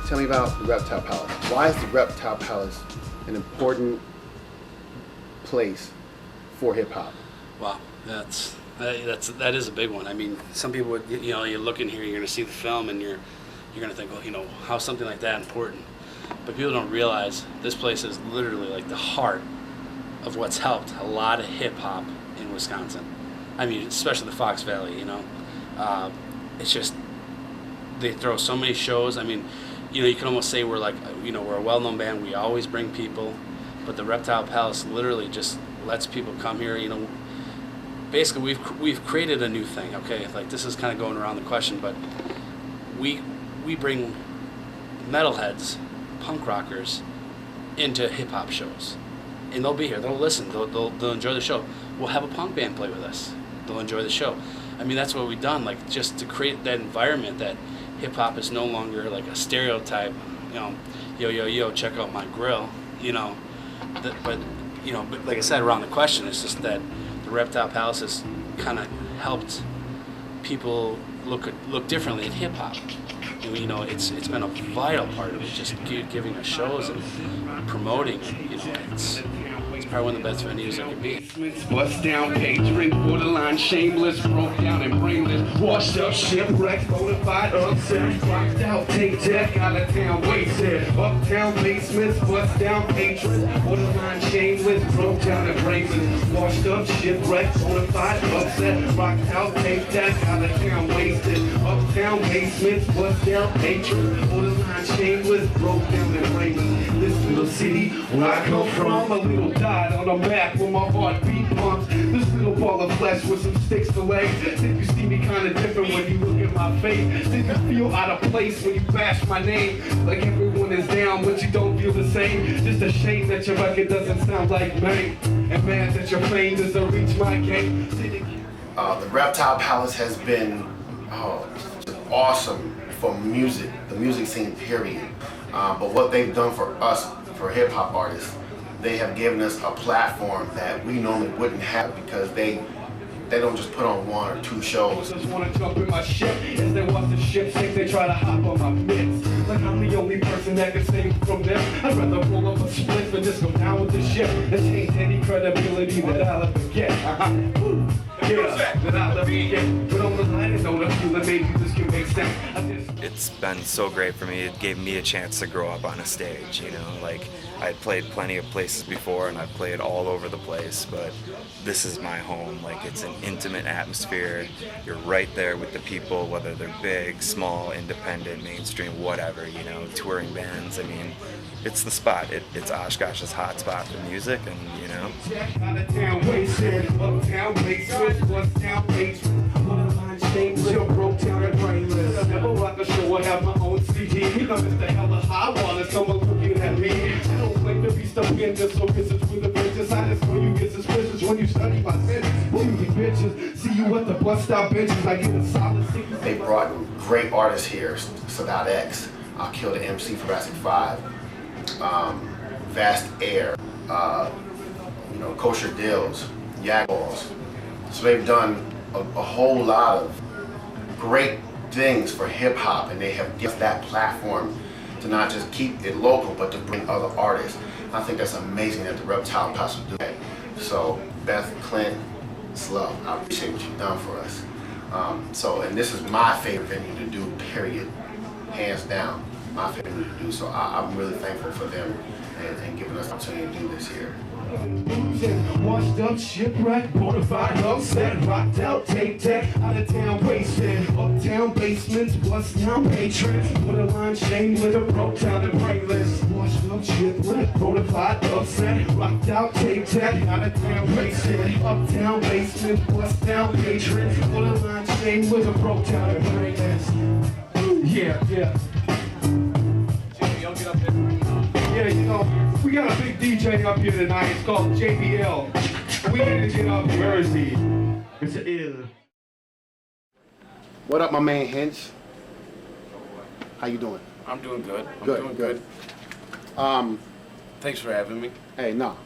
Tell me about the Reptile Palace. Why is the Reptile Palace an important place for hip hop? Wow, that is a big one. I mean, some people would, you know, you look in here, you're going to see the film, and you're going to think, well, you know, how's something like that important? But people don't realize this place is literally like the heart of what's helped a lot of hip hop in Wisconsin. I mean, especially the Fox Valley. You know, it's just they throw so many shows. I mean, you know, you can almost say we're like, you know, we're a well-known band. We always bring people, but the Reptile Palace literally just lets people come here. You know, basically we've created a new thing. Okay, like this is kind of going around the question, but we bring metalheads, punk rockers into hip hop shows, and they'll be here. They'll listen. They'll enjoy the show. We'll have a punk band play with us. They'll enjoy the show. I mean, that's what we've done. Like just to create that environment that hip hop is no longer like a stereotype. You know, yo, check out my grill. You know, but you know, but like I said, around the question, it's just that the Reptile Palace has kind of helped people look differently at hip hop. You know, it's been a vital part of it, just giving us shows and promoting. You know, it's probably one of the best venues there could be. Bust down, patron, borderline shameless, broke down and brainless, washed up, shipwrecked, bonafide, upset, rocked out, take deck, out of town, wasted, uptown basements, bust down, patrons, borderline shameless, broke down and brainless, washed up, shipwrecked, bonafide, upset, rocked out, take deck, out of town, wasted, uptown basements, bust down, patrons, borderline shameless, broke down and brainless. This little city where I come from, a little dot on a map where my heart beat pumps. This little ball of flesh with some sticks to legs. Think you see me kinda different when you look at my face? Think you feel out of place when you bash my name? Like everyone is down, but you don't feel the same. Just a shame that your record doesn't sound like mine. And mad that your fame doesn't reach my game. The Reptile Palace has been awesome for music, the music scene, period. But what they've done for us, for hip hop artists, they have given us a platform that we normally wouldn't have because they don't just put on one or two shows. Just wanna jump in my ship as they watch the ship sink, they try to hop on my mitts. Like I'm the only person that can save from them. I'd rather pull up a split and just go down with the ship and change any credibility that I'll ever get. Yeah, that I'll ever get. But on the line, I don't feel that maybe this can make sense. It's been so great for me. It gave me a chance to grow up on a stage, you know, like I'd played plenty of places before and I've played all over the place, but this is my home. Like it's an intimate atmosphere. You're right there with the people, whether they're big, small, independent, mainstream, whatever, you know, touring bands. I mean, it's the spot. It's Oshkosh's hot spot for music, and you know. Out of town, wasted, uptown, basement, bust down, basement. Borderline shameless, you're broke down and brainless. I never rock a show, I have my own CD. You know, it's the hell of high water, someone looking at me. I don't claim to be stuck in this, so this is with the bitches. I just know you get suspicious when you study my sentence. Well, you be bitches, see you at the bus stop benches, I get a solid 60. They brought great artists here, Sadat X, Kill the MC for Jurassic 5. Vast Air, you know, Kosher Dills, Yak Balls. So they've done a whole lot of great things for hip hop, and they have given that platform to not just keep it local, but to bring other artists. I think that's amazing that the Reptile Palace will do that. So Beth, Clint, Slug, I appreciate what you've done for us. And this is my favorite venue to do, period, hands down. My favorite to do, so I'm really thankful for them and giving us the opportunity to do this here. Washed up, shipwrecked, bonafide, upset, rocked out, take deck, out of town, wasted, uptown basements, bust down, patrons, borderline shameless, broke down and brainless. Washed up, shipwrecked, bonafide, upset, rocked out, take deck, out of town, wasted, uptown basements, bust down, patrons, borderline shameless, broke down and brainless. Yeah. Yeah, you know, we got a big DJ up here tonight. It's called JBL. We need to get up. Where is he? It's ill. What up, my man Hench? How you doing? I'm doing good. Good. Thanks for having me. Hey, no,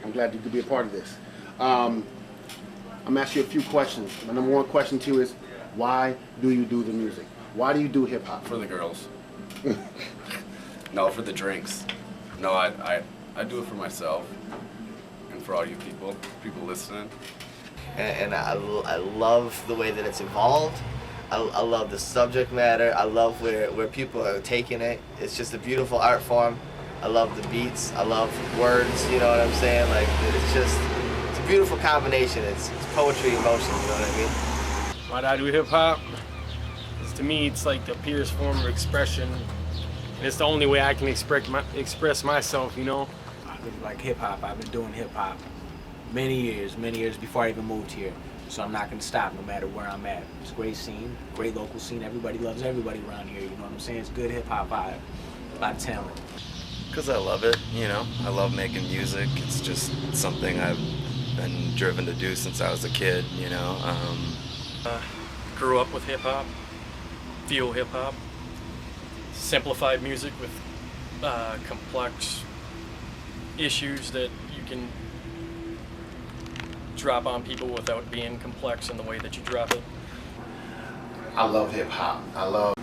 I'm glad you could be a part of this. I'm gonna ask you a few questions. My number one question to you is, why do you do the music? Why do you do hip hop? For the girls. No, for the drinks. No, I do it for myself and for all you people listening. And I love the way that it's evolved. I love the subject matter. I love where people are taking it. It's just a beautiful art form. I love the beats. I love words, you know what I'm saying? Like, it's a beautiful combination. It's poetry in motion, you know what I mean? Why I do hip hop? Because to me, it's like the purest form of expression. And it's the only way I can express myself, you know? I really like hip hop. I've been doing hip hop many years before I even moved here. So I'm not gonna stop no matter where I'm at. It's a great scene, great local scene. Everybody loves everybody around here, you know what I'm saying? It's good hip hop vibe, a lot of talent. Because I love it, you know. I love making music. It's just something I've been driven to do since I was a kid, you know. Grew up with hip hop, feel hip hop, simplified music with complex issues that you can drop on people without being complex in the way that you drop it. I love hip hop. I love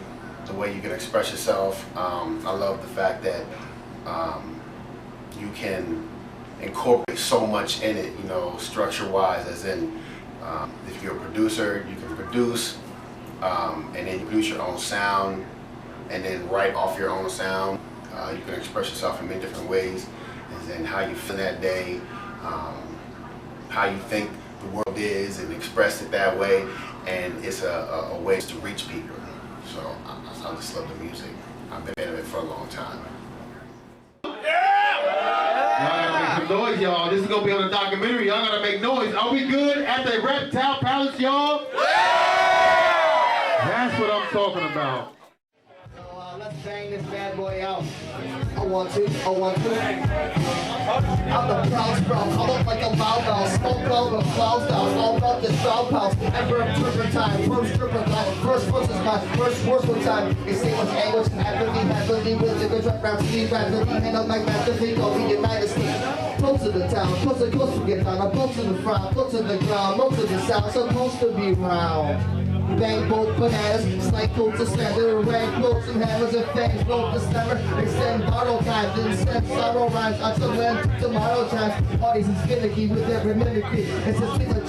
the way you can express yourself. I love the fact that you can incorporate so much in it, you know, structure-wise, as in if you're a producer, you can produce, and then you produce your own sound, and then write off your own sound. You can express yourself in many different ways, as in how you feel that day, how you think the world is, and express it that way, and it's a way to reach people. So I just love the music. I've been in it for a long time. Y'all gotta make some noise, y'all. This is gonna be on the documentary. Y'all gotta make noise. Are we good at the Reptile Palace, y'all? That's what I'm talking about. Let's bang this bad boy out. I want to. I'm the Ppounds bro. I look like a loud mouse. Smoke out with clouds down. All about this South House. Ever tripper time. First tripper time. First versus my first worst time. They say what's anguish. Happily with the good rap speed. Rapidly handle like masterfully. Go be United States. Close to the town. Close to get down. I'm close to the front. Close to the ground. Most of the sound. Supposed to be round. Bang both bananas, slight coats of slander, rank quotes and hammers and fangs, broke the stammer, extend borrow times, instead sorrow rhymes, until when tomorrow times, audience is finicky with every mimicry, it's just things like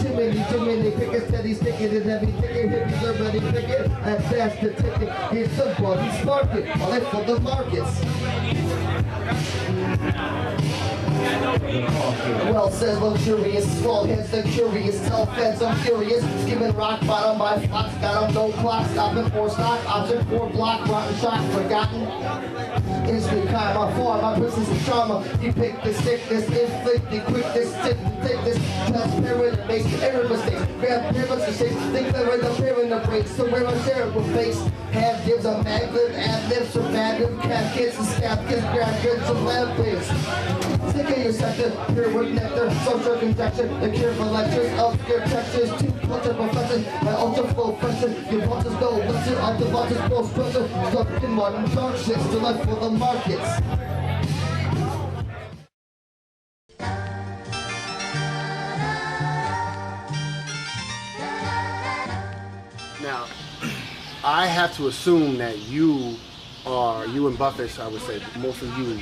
too many, pickers, steady, sticking and heavy, picking, hippies are ready, picking, and that's the ticket, here's the bug, he's sparking, all it for the markets. Well says luxurious, small heads the curious, tell feds I'm curious, skimming rock bottom by flocks, got 'em no clock, stopping for stock, option for block, rotten shot, forgotten. Instant crime, my form, my princess is trauma, you pick the sickness, inflict the quickness, tip the thickness, transparent, make error mistakes, grab pyramids mistakes, think clever the pyramid breaks, so where my terrible face, half gives a magnet, ad-libs from random cat kids and scab kids, grab goods and lamp plates. Stick in your sector, pure with nectar, social conjecture, the cure for lectures, obscure textures, two culture professors, my ultra full pressure, your vultures go, winter, up the vultures, most pressure, stuck in modern dark shit, still left for the markets. Now, I have to assume that you and Buffett, I would say, most of you,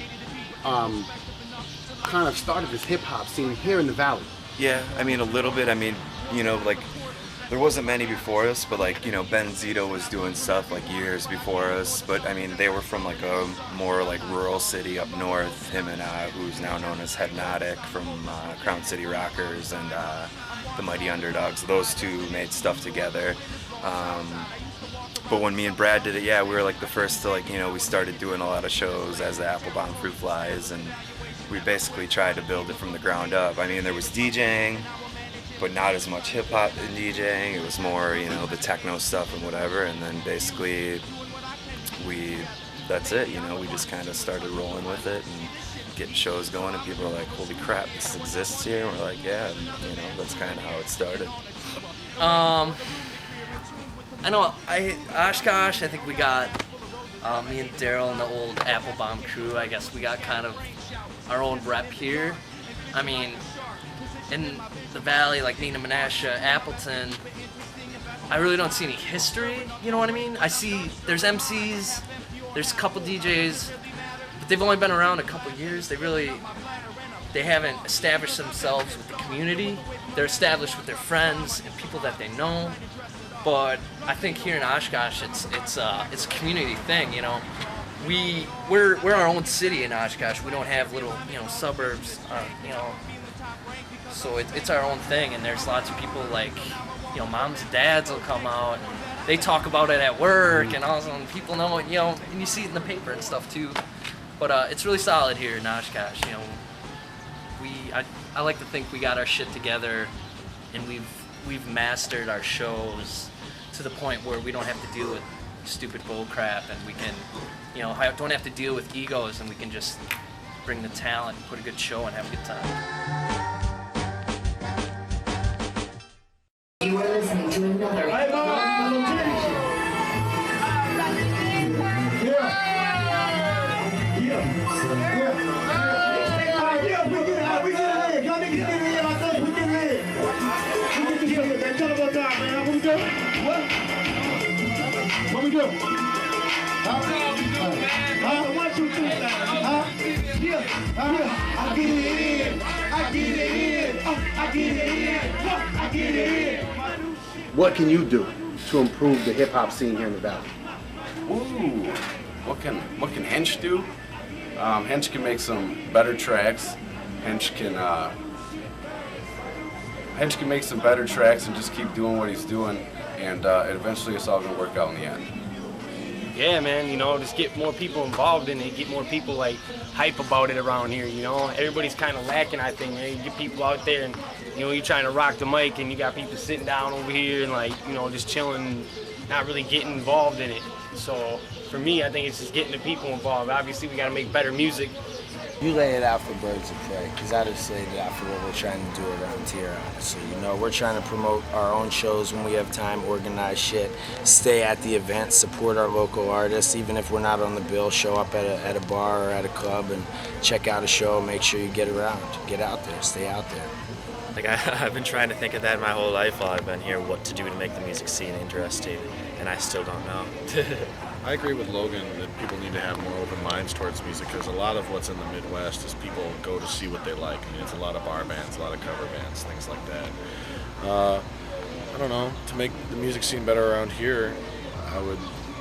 kind of started this hip-hop scene here in the Valley. Yeah, I mean, a little bit. I mean, you know, like, there wasn't many before us, but, like, you know, Ben Zito was doing stuff, like, years before us. But, I mean, they were from, like, a more, like, rural city up north. Him and who's now known as Hypnotic from Crown City Rockers and the Mighty Underdogs. Those two made stuff together. But when me and Brad did it, yeah, we were, like, the first to, like, you know, we started doing a lot of shows as the Applebaum Fruit Flies, and we basically tried to build it from the ground up. I mean, there was DJing, but not as much hip-hop in DJing. It was more, you know, the techno stuff and whatever, and then basically that's it, you know, we just kind of started rolling with it and getting shows going, and people were like, holy crap, this exists here? And we're like, yeah, and, you know, that's kind of how it started. I know, Oshkosh, I think we got, me and Derill and the old Applebaum crew, I guess we got kind of our own rep here. I mean, in the Valley, like Nina Menasha, Appleton, I really don't see any history, you know what I mean? I see there's MCs, there's a couple DJs, they've only been around a couple years. They haven't established themselves with the community. They're established with their friends and people that they know. But I think here in Oshkosh, it's a community thing. You know, we're our own city in Oshkosh. We don't have little suburbs. So it's our own thing. And there's lots of people like moms and dads will come out and they talk about it at work, and all of a sudden people know it. And you see it in the paper and stuff too. But it's really solid here in Oshkosh. I like to think we got our shit together, and we've mastered our shows to the point where we don't have to deal with stupid bull crap, and we can, don't have to deal with egos, and we can just bring the talent and put a good show and have a good time. You are listening to another. What we do? How we do, man? 1, 2, 3. I get it in. I get it in. I get it in. I get it in. What can you do to improve the hip hop scene here in the Valley? Ooh, what can Hench do? Hench can make some better tracks. Hench can make some better tracks and just keep doing what he's doing, and eventually it's all gonna work out in the end. Yeah, man, just get more people involved in it, get more people like hype about it around here, Everybody's kind of lacking, I think, man. You get people out there and, you're trying to rock the mic and you got people sitting down over here and just chilling, not really getting involved in it. So for me, I think it's just getting the people involved. Obviously, we got to make better music. You lay it out for birds of prey, because I just laid it out for what we're trying to do around here, honestly. We're trying to promote our own shows when we have time, organize shit, stay at the event, support our local artists, even if we're not on the bill, show up at a bar or at a club and check out a show, make sure you get around, get out there, stay out there. Like I've been trying to think of that my whole life while I've been here, what to do to make the music scene interesting, and I still don't know. I agree with Logan that people need to have more open minds towards music, because a lot of what's in the Midwest is people go to see what they like. I mean, it's a lot of bar bands, a lot of cover bands, things like that. I don't know, to make the music scene better around here,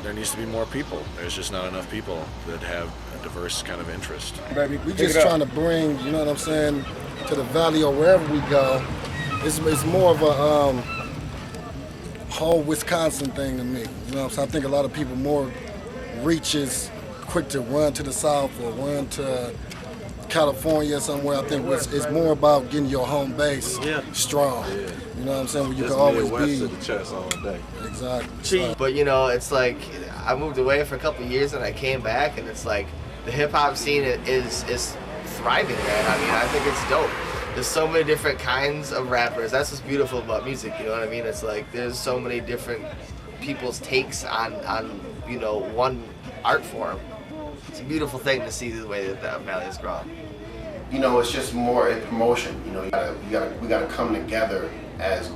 there needs to be more people. There's just not enough people that have a diverse kind of interest. Baby, we just trying to bring, to the Valley or wherever we go. It's more of a whole Wisconsin thing to me. I think a lot of people more reaches quick to run to the South or run to California somewhere. I think it's more about getting your home base strong. Yeah. You know what I'm saying? Where you Just can always Midwest be. to the chest all day. Exactly. But it's like I moved away for a couple of years and I came back, and it's like the hip hop scene is thriving, man. I mean, I think it's dope. There's so many different kinds of rappers. That's what's beautiful about music, you know what I mean? It's like there's so many different people's takes on one art form. It's a beautiful thing to see the way that the Valley has grown. It's just more in promotion. We gotta come together as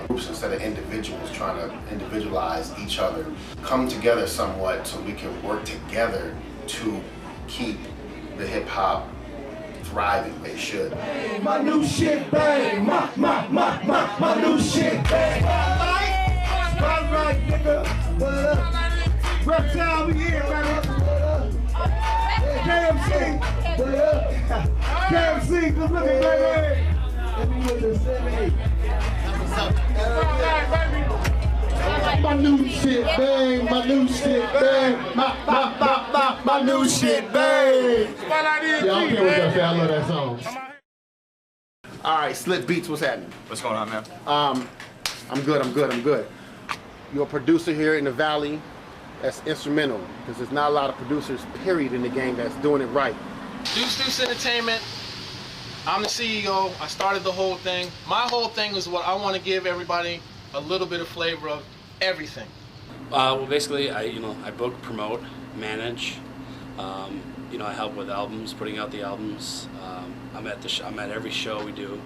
groups instead of individuals trying to individualize each other. Come together somewhat so we can work together to keep the hip hop thriving. They should. My new shit bang, my new shit bang. All right, nigga. What up? Reptile, we here, right? K.M.C. What up? K.M.C. Good looking, baby. Let me with the city. My new shit bang, my new shit bang, my new shit bang. Y'all care what y'all say, I love that song. All right, Slick Beats, what's happening? What's going on, man? I'm good. You're a producer here in the Valley that's instrumental, because there's not a lot of producers, period, in the game that's doing it right. Duce Entertainment, I'm the CEO. I started the whole thing. My whole thing is what I want to give everybody a little bit of flavor of everything. Well, basically, I book, promote, manage. I help with albums, putting out the albums. I'm at every show we do.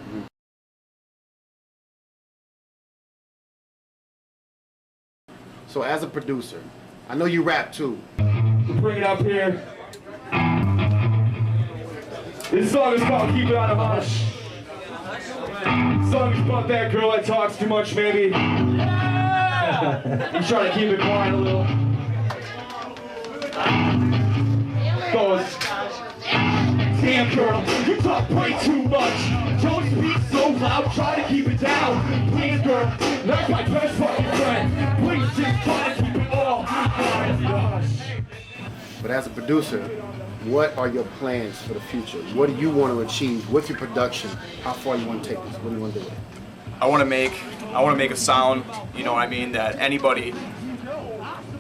So as a producer, I know you rap too. Bring it up here. This song is called Keep It Out of Hush. Song is about that girl that talks too much, maybe. He's trying to keep it quiet a little. Goes, damn girl, you talk way too much. Don't speak so loud, try to keep it down. Please girl, that's my best fucking friend. Please just try to keep it all hush. But as a producer, what are your plans for the future? What do you want to achieve? What's your production? How far you want to take this? What do you want to do with it? I want to make a sound, you know what I mean, that anybody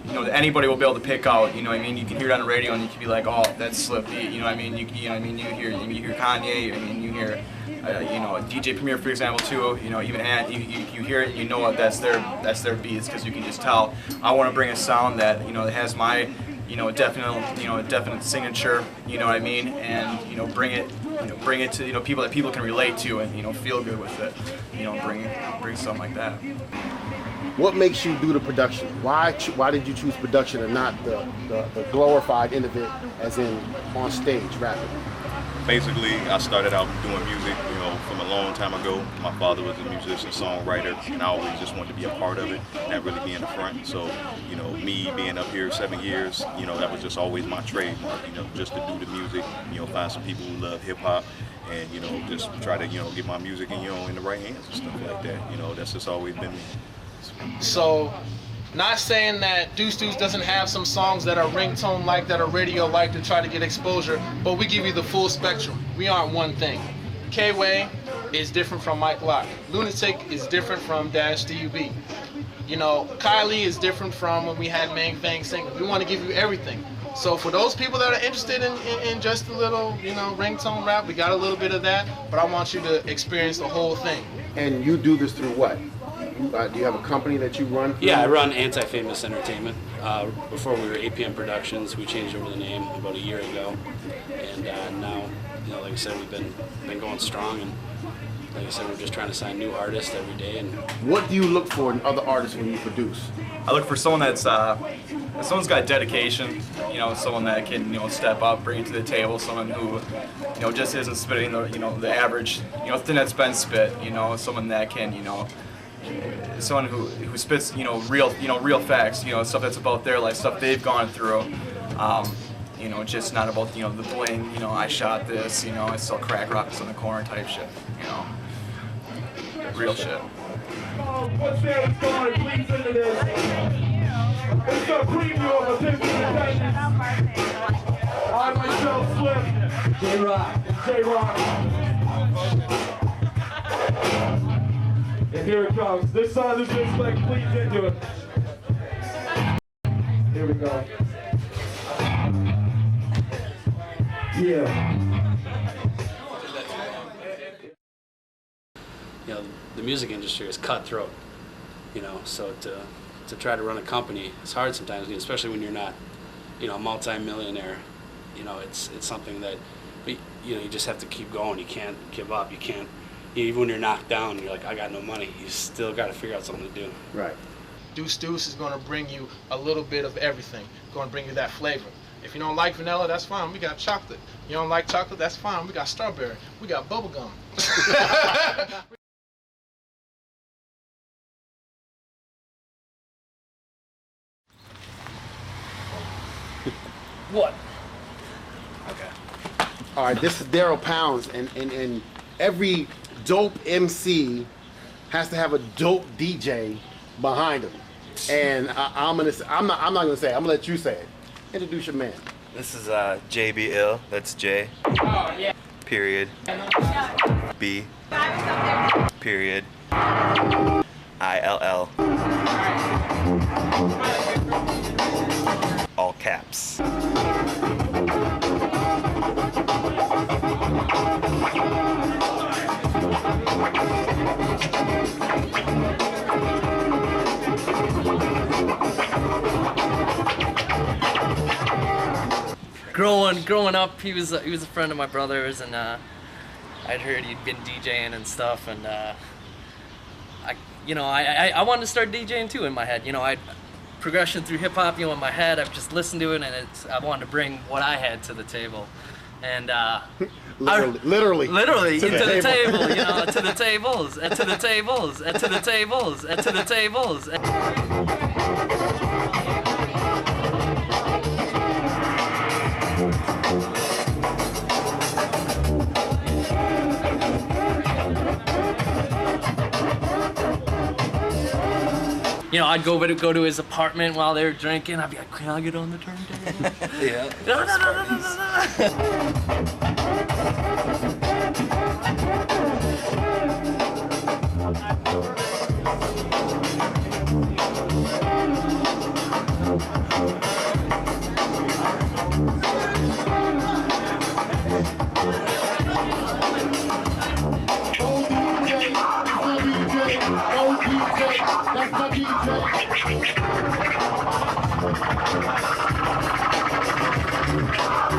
will be able to pick out, you know what I mean. You can hear it on the radio and you can be like, oh, that's Slip Beat, you know what I mean. You know what I mean. You hear Kanye, I mean, you hear, you know, DJ Premier, for example, too. You know, even you hear it, and you know what that's their beats because you can just tell. I want to bring a sound that, you know, that has my, you know, a definite signature, you know what I mean, and, you know, bring it to, you know, people that people can relate to and, you know, feel good with it, you know, bring something like that. What makes you do the production? Why did you choose production and not the glorified end of it, as in on stage rapping? Basically, I started out doing music, you know, from a long time ago. My father was a musician, songwriter, and I always just wanted to be a part of it, not really be in the front. So, you know, me being up here 7 years, you know, that was just always my trademark, you know, just to do the music, you know, find some people who love hip hop, and, you know, just try to, you know, get my music in, you know, in the right hands and stuff like that. You know, that's just always been me. So, not saying that Duce doesn't have some songs that are ringtone-like, that are radio-like to try to get exposure, but we give you the full spectrum. We aren't one thing. K-Way is different from Mike Locke. Lunatic is different from D.U.B. You know, Kylie is different from when we had Mang Fang singing. We want to give you everything. So for those people that are interested in just a little, you know, ringtone rap, we got a little bit of that, but I want you to experience the whole thing. And you do this through what? Do you have a company that you run? Yeah, I run Anti-Famous Entertainment. Before we were A.M.P Productions, we changed over the name about a year ago, and now, you know, like I said, we've been going strong, and like I said, we're just trying to sign new artists every day. And what do you look for in other artists when you produce? I look for someone someone's got dedication, you know, someone that can, you know, step up, bring it to the table, someone who, you know, just isn't spitting the, you know, the average, you know, thing that's been spit, you know, someone that can, you know, someone who spits, you know, real facts, you know, stuff that's about their life, stuff they've gone through, you know, just not about, you know, the bling, you know, I shot this, you know, I sell crack rocks on the corner type shit, you know, real shit. What's there is going, please into this. It's a preview of the 50 Independence. I myself, Slip. J-Rock. And here it comes. This song is just like, please into it. Here we go. Yeah. You know, the music industry is cutthroat, you know, so to try to run a company, it's hard sometimes, especially when you're not, you know, a multi-millionaire. You know, it's something that, you know, you just have to keep going. You can't give up. You can't, even when you're knocked down, you're like, I got no money. You still got to figure out something to do. Right. Duce is going to bring you a little bit of everything. Going to bring you that flavor. If you don't like vanilla, that's fine. We got chocolate. You don't like chocolate, that's fine. We got strawberry. We got bubble gum. What? Okay. All right, this is Derill Ppounds, and every dope MC has to have a dope DJ behind him. And I'm not gonna say it. I'm gonna let you say it. Introduce your man. This is JB Ill. That's J. Oh, yeah. Period. B. Period. ILL. All caps. Growing up, he was a friend of my brother's, and I'd heard he'd been DJing and stuff, and I wanted to start DJing too in my head. You know, I progression through hip hop. You know, in my head, I've just listened to it, and I wanted to bring what I had to the table, and Literally. Literally, To to the the table. table, you know, to the tables, and to the tables, and to the tables, and to the tables. You know, I'd go to his apartment while they were drinking. I'd be like, "Can I get on the turntable?" Yeah. No.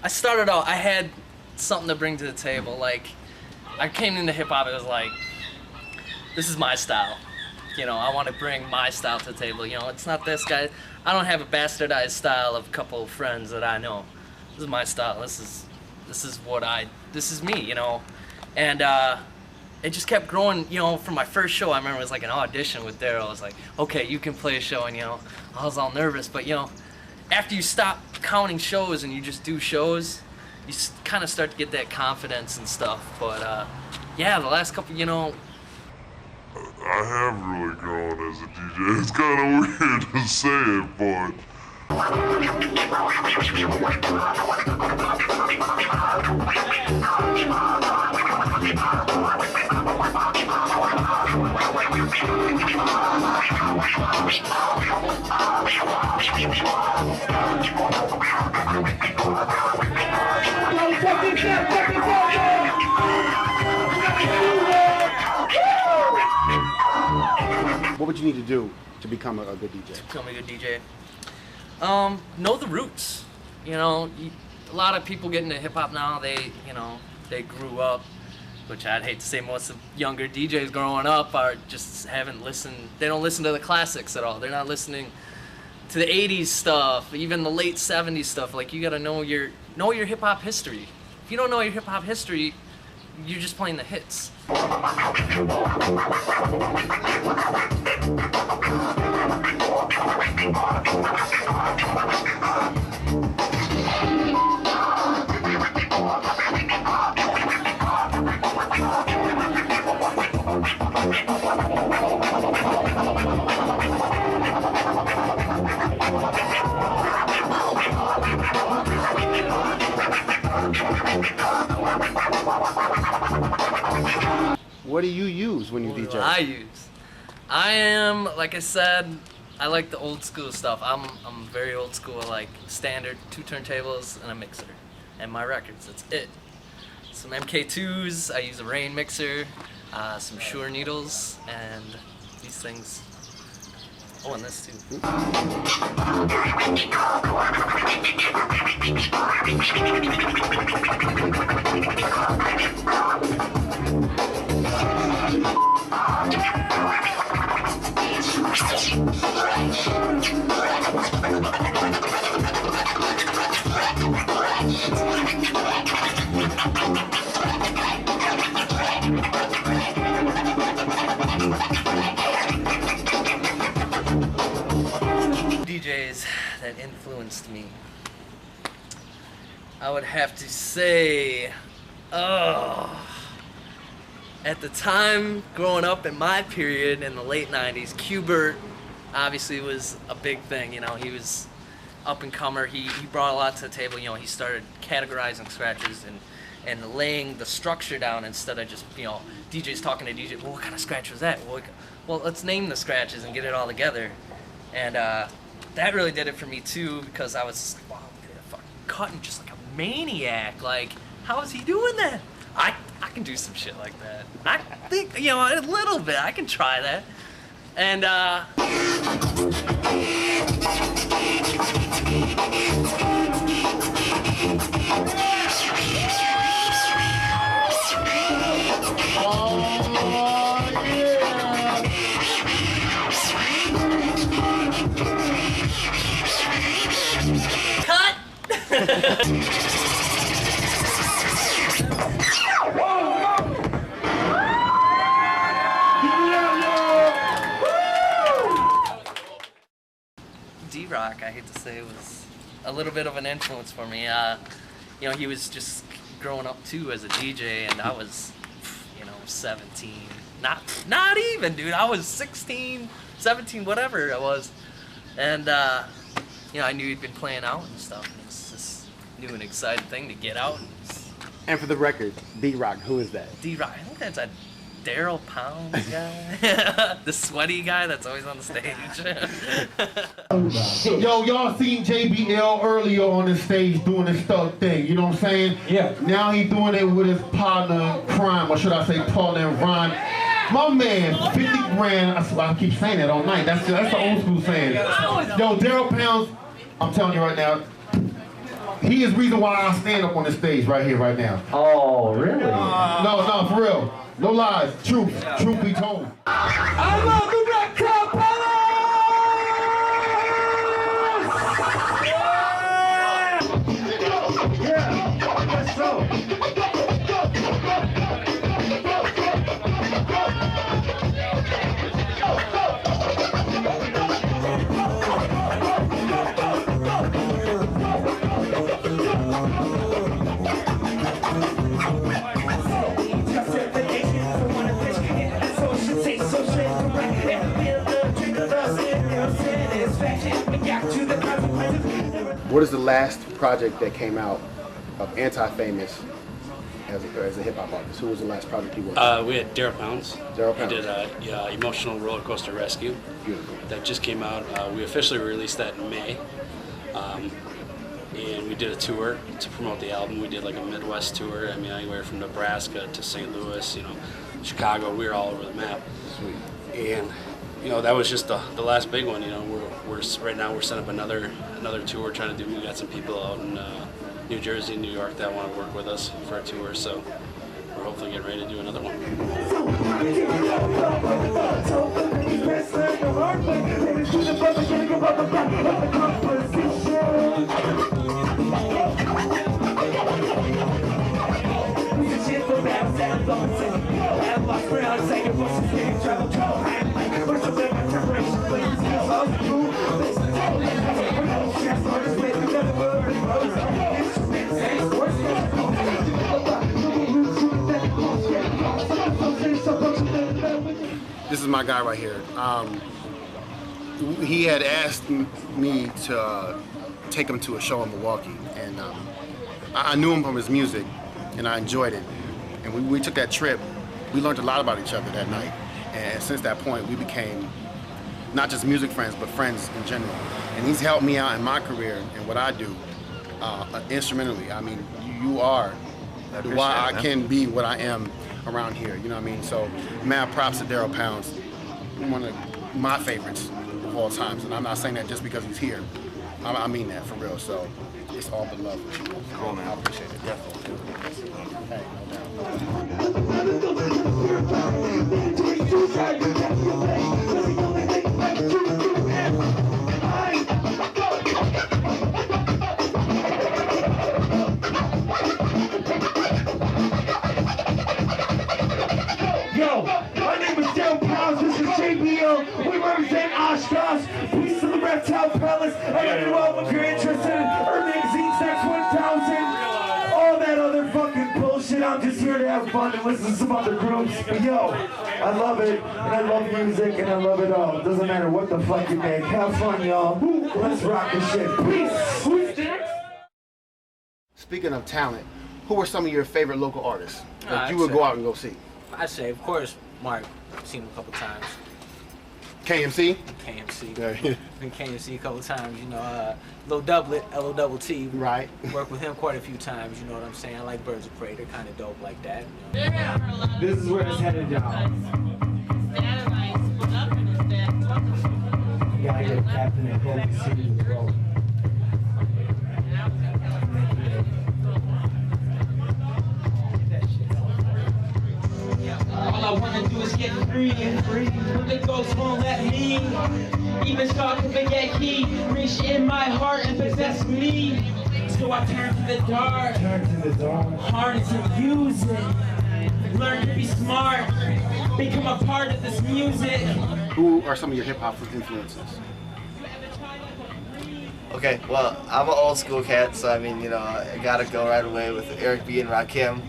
I started out, I had something to bring to the table. Like, I came into hip hop, it was like, this is my style. You know, I want to bring my style to the table. You know, it's not this guy. I don't have a bastardized style of a couple of friends that I know. This is my style. This is me, you know. And it just kept growing, you know. From my first show, I remember it was like an audition with Derill. I was like, okay, you can play a show, and you know, I was all nervous, but you know, after you stop counting shows and you just do shows, you kind of start to get that confidence and stuff. But yeah, the last couple, you know, I have really grown as a DJ. It's kind of weird to say it, but What would you need to do to become a good DJ? To become a good DJ? Know the roots. You know, a lot of people get into hip hop now. They grew up, which I'd hate to say. Most of younger DJs growing up are just haven't listened. They don't listen to the classics at all. They're not listening to the '80s stuff, even the late '70s stuff. Like, you gotta know your hip hop history. If you don't know your hip hop history, you're just playing the hits. What do you use when you DJ? What do I use? I am, like I said, I like the old school stuff. I'm very old school. I like standard 2 turntables and a mixer, and my records. That's it. Some MK2s. I use a Rain mixer, some Shure needles, and these things. Oh, and this too. DJs that influenced me, I would have to say, at the time growing up in my period in the late 90s, Q-Bert obviously was a big thing. You know, he was up and comer. He brought a lot to the table. You know, he started categorizing scratches and laying the structure down instead of just, you know, DJs talking to DJ. Well, what kind of scratch was that? Well, let's name the scratches and get it all together. And that really did it for me too, because I was, wow, fucking cutting just like a maniac. Like, how is he doing that? I can do some shit like that. I think, you know, a little bit. I can try that. And cut. D-Rock, I hate to say, was a little bit of an influence for me. You know, he was just growing up too as a DJ, and I was, you know, 17. Not even, dude. I was 16, 17, whatever it was. And, you know, I knew he'd been playing out and stuff. And it's this new and exciting thing to get out. And for the record, D-Rock, who is that? D-Rock, I think that's a Derill Ppounds guy. The sweaty guy that's always on the stage. Yo, y'all seen JBL earlier on the stage doing his stuff thing, you know what I'm saying? Yeah. Now he doing it with his partner in crime, or should I say partner in rhyme. My man, 50 grand, I keep saying that all night. That's the old school saying. Yo, Derill Ppounds, I'm telling you right now, he is the reason why I stand up on the stage right here, right now. Oh, really? No, for real. No lies. Truth be told. I love the Reptile Palace! Yeah, let's go. What is the last project that came out of Anti-Famous as a hip-hop artist? Who was the last project you worked on? We had Derill Ppounds. Derill Ppounds. We did Emotional Roller Coaster Rescue. Beautiful. That just came out. We officially released that in May. And we did a tour to promote the album. We did like a Midwest tour. I mean, anywhere from Nebraska to St. Louis, you know, Chicago. We were all over the map. Sweet. And you know, that was just the last big one. You know, we're right now we're setting up another tour. Trying to do. We got some people out in New Jersey, New York that want to work with us for a tour. So we're hopefully getting ready to do another one. This is my guy right here. He had asked me to take him to a show in Milwaukee, and I knew him from his music, and I enjoyed it. And we took that trip. We learned a lot about each other that night, and since that point, we became not just music friends, but friends in general. And he's helped me out in my career and what I do instrumentally. I mean, you are why I can be what I am around here, you know what I mean? So, mad props to Derill Ppounds, one of my favorites of all times, and I'm not saying that just because he's here. I mean that for real, so it's all but love. Cool, man. I appreciate it, definitely. Hey, Yo, my name is Derill Ppounds, this is JBL, we represent Oshkosh, peace to the Reptile Palace, and anyone if you're interested in our magazine Sex 1000, all that other fucking bullshit, I'm just here to have fun and listen to some other groups, but yo, I love it, and I love music, and I love it all, it doesn't matter what the fuck you make, have fun y'all, let's rock this shit, peace! Who's next? Speaking of talent, who are some of your favorite local artists that you would go out and go see? I'd say, of course, Mark. I've seen him a couple times. K.M.C? K.M.C. Been K.M.C. a couple times, you know. Little Doublet, L-O-double-T. Right. Worked with him quite a few times, you know what I'm saying? I like Birds of Prey. They're kind of dope like that. You know? This is where it's headed, y'all. You gotta get Captain and K.M.C. as well. All I wanna do is get free. When the ghost won't let me. Even talk to forget key. Reach in my heart and possess me. So I turn to the dark. Harness and use it. Learn to be smart. Become a part of this music. Who are some of your hip hop influences? Okay, well, I'm an old school cat, so I mean, you know, I gotta go right away with Eric B and Rakim.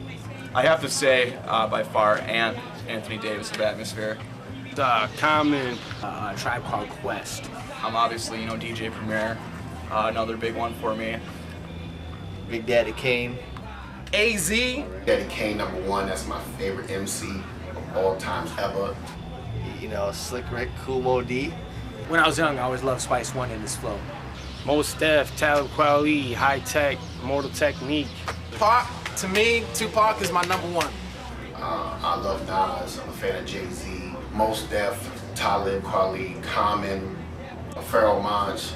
I have to say, by far, and Anthony Davis of Atmosphere. Common, Tribe Called Quest. I'm obviously, you know, DJ Premier, another big one for me. Big Daddy Kane. AZ. Daddy Kane #1, that's my favorite MC of all times ever. You know, Slick Rick, Cool Mo D. When I was young, I always loved Spice One in his flow. Most Def, Talib Kweli, High Tech, Mortal Technique. Pac, to me, Tupac is my #1. I love Nas. I'm a fan of Jay-Z. Most Def, Talib Kweli, Common, Pharoah Monch,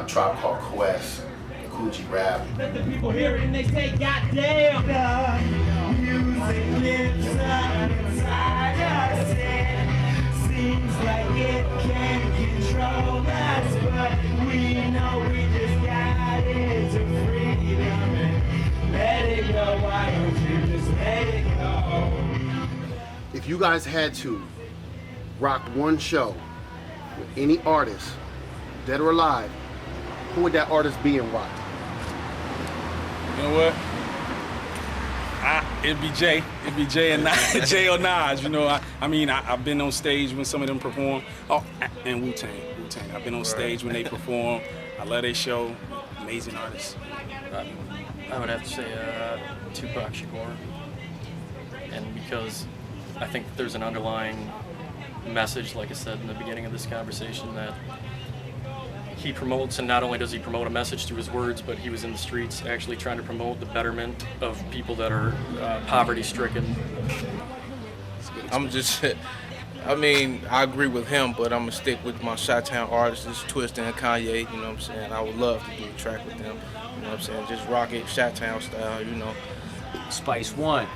Tribe Called Quest, Coogee Rap. Let the people hear it and they say, goddamn. The music lives up inside us. It seems like it can't control us, but we know we just got into freedom and let it go. Why don't you just let it go? If you guys had to rock one show with any artist, dead or alive, who would that artist be and why? You know what? It'd be Jay. It'd be Jay and Nas, Jay or Nas. You know, I've been on stage when some of them perform. Oh, and Wu-Tang. I've been on stage when they perform. I love their show. Amazing artists. I would have to say Tupac Shakur. And because I think there's an underlying message, like I said in the beginning of this conversation, that he promotes, and not only does he promote a message through his words, but he was in the streets actually trying to promote the betterment of people that are poverty-stricken. I agree with him, but I'm gonna stick with my Chi-Town artists, Twista and Kanye, you know what I'm saying? I would love to do a track with them, you know what I'm saying? Just rock it, Chi-Town style, you know. Spice One.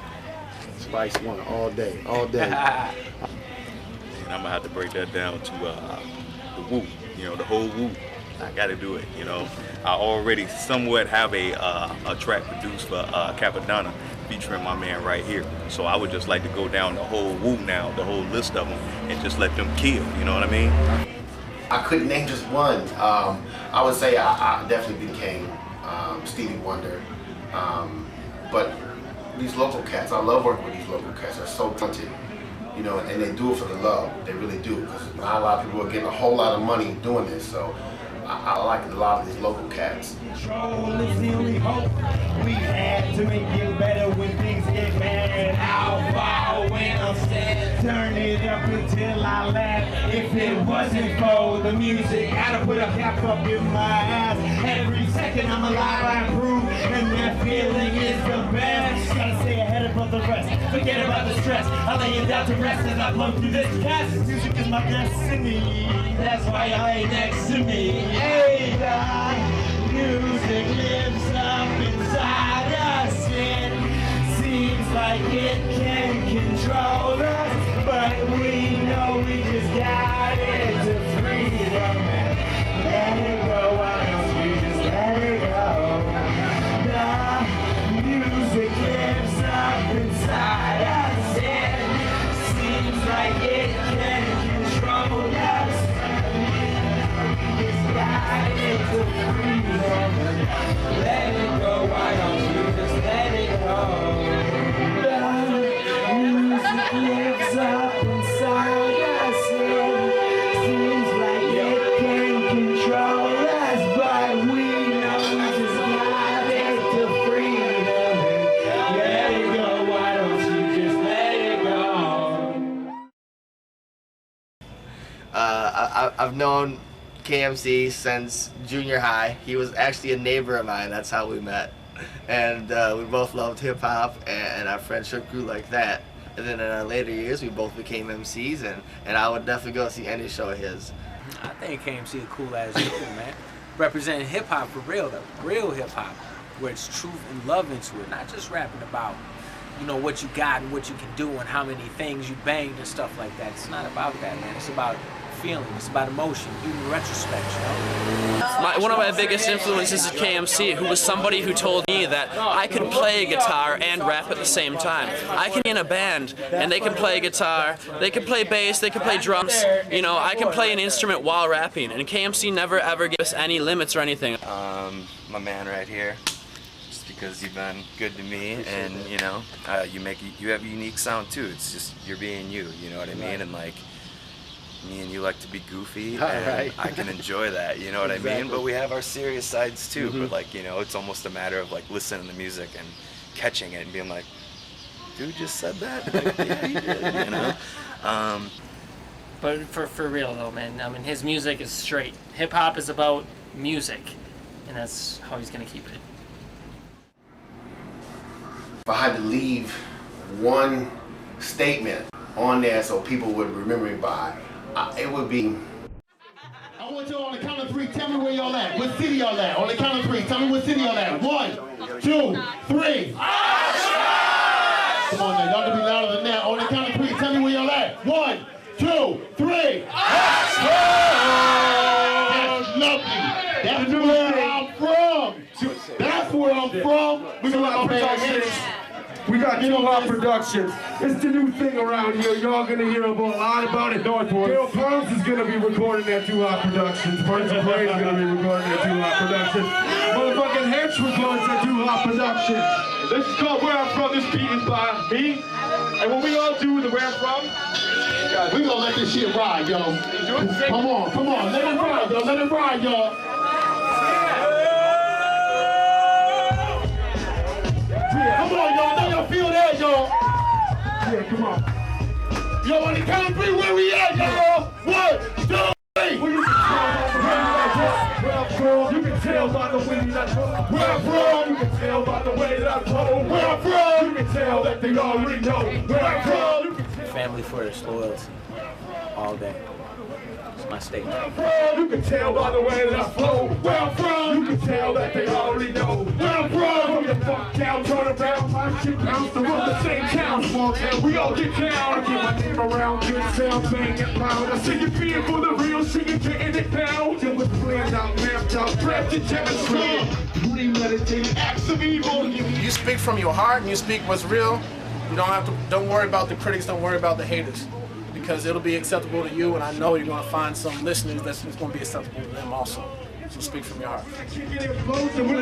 Spice One, all day, all day. And I'm gonna have to break that down to the Woo, you know, the whole Woo. I gotta do it, you know. I already somewhat have a track produced for Capadonna featuring my man right here. So I would just like to go down the whole Woo now, the whole list of them, and just let them kill, you know what I mean? I couldn't name just one. I would say I definitely became Stevie Wonder. But these local cats, I love working with these local cats. They're so talented, you know, and they do it for the love. They really do, because not a lot of people are getting a whole lot of money doing this. So I like a lot of these local cats. Control is the only hope we had to make it better when things get bad. How far when I'm sad, turn it up until I laugh. If it wasn't for the music, I'd put a cap up in my ass. Every second I'm alive, I improve, and that feeling is the best. Gotta stay ahead above the rest, forget about the stress. I lay it down to rest as I blow through this cast. Music is my destiny, that's why y'all ain't next to me. Hey, the music lives up inside us. It seems like it can control us, but we know we just got into freedom. And let it go, why don't you just let it go? The music lives up inside us. It seems like it can control us. Let it go, why don't you just let it go? The music lives up inside us. It seems like it can control us, but we know we just got into freedom. Let it go, why don't you just let it go? I've known K.M.C since junior high. He was actually a neighbor of mine. That's how we met. And we both loved hip hop, and our friendship grew like that. And then in our later years, we both became MCs, and I would definitely go see any show of his. I think K.M.C a cool ass dude, man. Representing hip hop for real, though. Real hip hop, where it's truth and love into it, not just rapping about, you know, what you got and what you can do and how many things you banged and stuff like that. It's not about that, man. It's about feeling. It's about emotion, human retrospect, you know? One of my biggest influences is K.M.C, who was somebody who told me that I could play guitar and rap at the same time. I can be in a band, and they can play guitar, they can play bass, they can play drums. You know, I can play an instrument while rapping, and K.M.C never ever gave us any limits or anything. My man right here, just because you've been good to me, and you know, you have a unique sound too. It's just you're being you. You know what I mean? And like, me and you like to be goofy, and I can enjoy that. You know what I mean? But we have our serious sides too. But like, you know, it's almost a matter of like listening to music and catching it and being like, dude just said that. Like, yeah, he did. You know. But for real though, man, I mean, his music is straight. Hip hop is about music, and that's how he's gonna keep it. If I had to leave one statement on there so people would remember me by, it would be... I want y'all on the count of 3, tell me where y'all at. What city y'all at? On the count of 3, tell me what city y'all at. 1, 2, 3. Come on now, y'all can be louder than that. On the count of 3, tell me where y'all at. 1, 2, 3. That's lovely. That's where I'm from. That's where I'm from. We're gonna let my man Hench. We got D.U.B Productions. It's the new thing around here. Y'all gonna hear a lot about it. Ppounds is gonna be recording at D.U.B Productions. Birds of Prey is gonna be recording at D.U.B Productions. Motherfucking Hench recording at D.U.B Productions. This is called Where I'm From. This beat is by me. And when we all do the Where I'm From, we gonna let this shit ride, yo. Come on, let it ride, yo. Let it ride, y'all. Come on, y'all. Let y'all feel that, y'all. Yeah, come on. Yo, on the count of 3, where we at, y'all? 1, 2, 3. Where I'm from, you can tell by the way that I talk. Where I'm from, you can tell by the way that I talk. Where I'm from, you can tell that they already know. Where I'm from, you can tell. Family first, loyalty, all day. It's my statement. Where I'm from, you can tell by the way that I flow. Where I'm from, you can tell that they already know. Where I'm from the fuck down, turn around, my shit bounce to run the same town. Small town, we all get down. I keep my name around, good sound, bang it loud. I see you being for the real shit, you're getting it down. It was planned out, mapped out, prepped and demonstrated. Premeditated acts of evil. You speak from your heart and you speak what's real. You don't worry about the critics, don't worry about the haters. Because it'll be acceptable to you, and I know you're going to find some listeners that's going to be acceptable to them also. So speak from your heart. You can tell by the way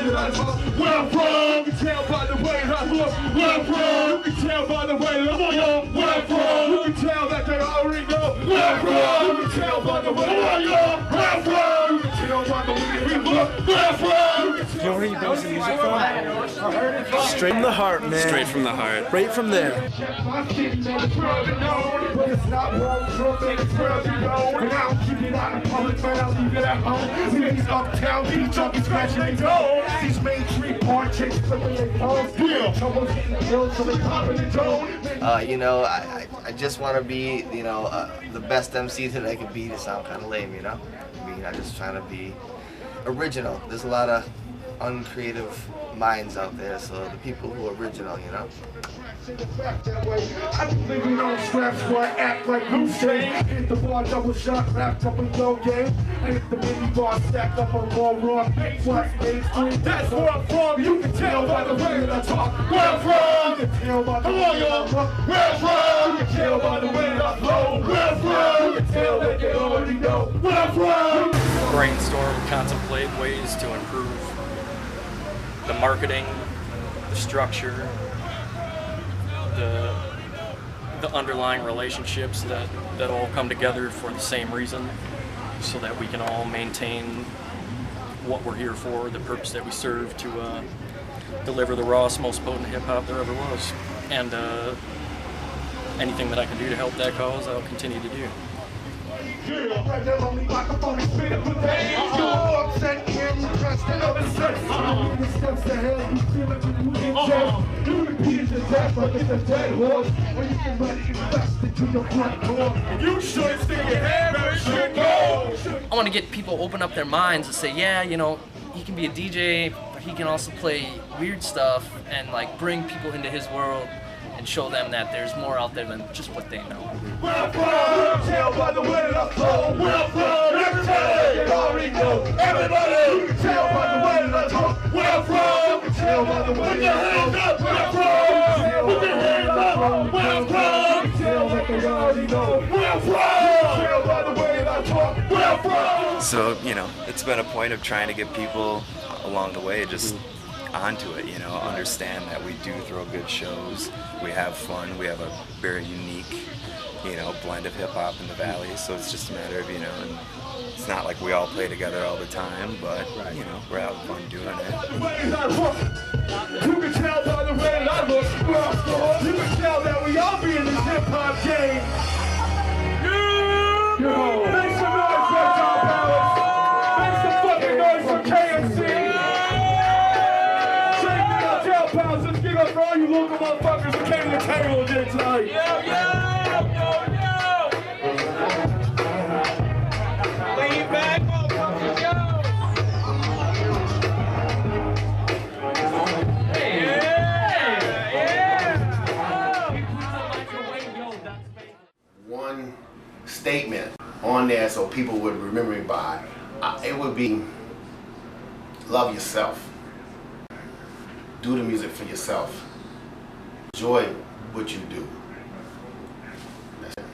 that I talk. Where I'm from, you can tell by the way that I look. Where I'm from, you can tell by the way that I'm on. Where I'm from, you can tell that they already know. Where I'm from, you can tell by the way that I look. Where I'm from, you can tell by the way that we look. Where I'm from. You know where you base the music from? Straight from the heart, man. Straight from the heart. Right from there. But it's not wrong, it's and I don't keep it out in public, man, I leave it at home. These uptown beat junkies scratching their toes. These Main Street bar chicks flipping their phones. Real trouble getting killed, so they popping the dough. You know, I just want to be, you know, the best MC that I could be to sound kind of lame, you know? I mean, I'm just trying to be original. There's a lot of uncreative minds out there, so the people who are original, you know? I be living on straps where I act like Duce. Hit the bar, double shot, wrapped up in no game. I hit the mini bar, stacked up on raw raw. What's mainstream? That's where I'm from. You can tell by the way that I talk. Where I'm from. You can tell by the way that I talk. Where I'm from. You can tell by the way that I flow. Where I'm from. You can tell that they already know. Where I'm from. Brainstorm, contemplate ways to improve the marketing, the structure, the underlying relationships that all come together for the same reason, so that we can all maintain what we're here for, the purpose that we serve, to deliver the rawest, most potent hip-hop there ever was. And anything that I can do to help that cause, I'll continue to do. I want to get people open up their minds and say, yeah, you know, he can be a DJ, but he can also play weird stuff and like bring people into his world and and show them that there's more out there than just what they know. Tell by the way that I flow. Where I'm from, everybody, you already know. Everybody, you can tell by the way that I talk. Where I'm from, you can tell by the way that I talk. Where I'm from, put your hands up. Where I'm from, you can tell that they already know. Where I'm from, tell by the way that I talk. Where I'm from. So, you know, it's been a point of trying to get people along the way just onto it, you know, understand that we do throw good shows, we have fun, we have a very unique, you know, blend of hip-hop in the Valley, so it's just a matter of, you know, and it's not like we all play together all the time, but, you know, we're having fun doing it. You can tell by the way that I look. You can tell that we all be in this hip-hop game. Yo, make some noise for John Powers. Make some fucking noise for K.M.C. Ppounds, let's give up for all you local motherfuckers who came to the table and did it tonight. Yo! Lean back, motherfuckers, go! One statement on there so people would remember me by, it would be, love yourself. Do the music for yourself. Enjoy what you do. That's it.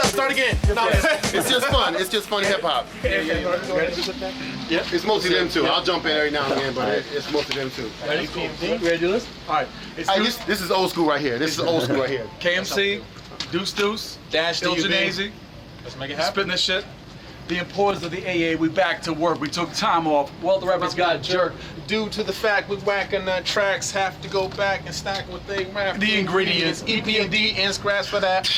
Start again. No, it's just fun. It's just fun hip hop. Yeah, it's mostly them too. I'll jump in every now and then, but it's mostly them too. Ready to do this? All right. This is old school right here. This is old school right here. K.M.C, Duce, Dash D.U.B. Ginesi. Let's make it happen. Spitting this shit. The importance of the AA, we back to work. We took time off. Well, the rappers got jerked. Due to the fact we whacking tracks, have to go back and stack what they rap. The ingredients, EPMD and scratch for that.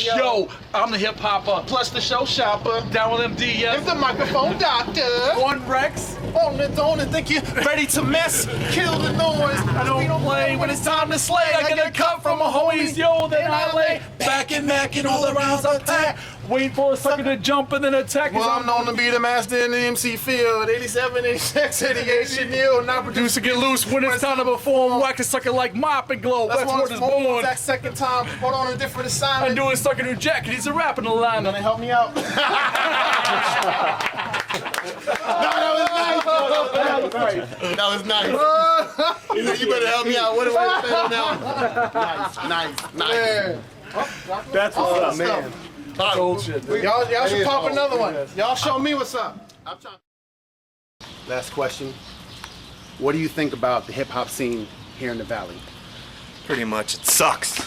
Yo, I'm the hip hopper, plus the show shopper. Down with MD, yes. It's the microphone doctor. On Rex. On the zone and think you're ready to mess. Kill the noise. I don't play when it's time to slay. I get a cut from a homies, yo, then I lay back and Mac and all the rounds I pack. Wait for a sucker to jump and then attack. Well, I'm known to be the master in the MC field. 87, 86, 88, Chanel, not producer get loose when it's time to perform. Whack a sucker like Mop and Glow. That's what is born. That second time, hold on a different assignment. I'm doing sucker new jacket. He's a rapping the line. Gonna help me out. That was nice. You better help me out. What do I say on that one? Nice. That's what's up, man. That's old shit, dude. Y'all should pop another one. Y'all show me what's up. Last question. What do you think about the hip hop scene here in the Valley? Pretty much it sucks.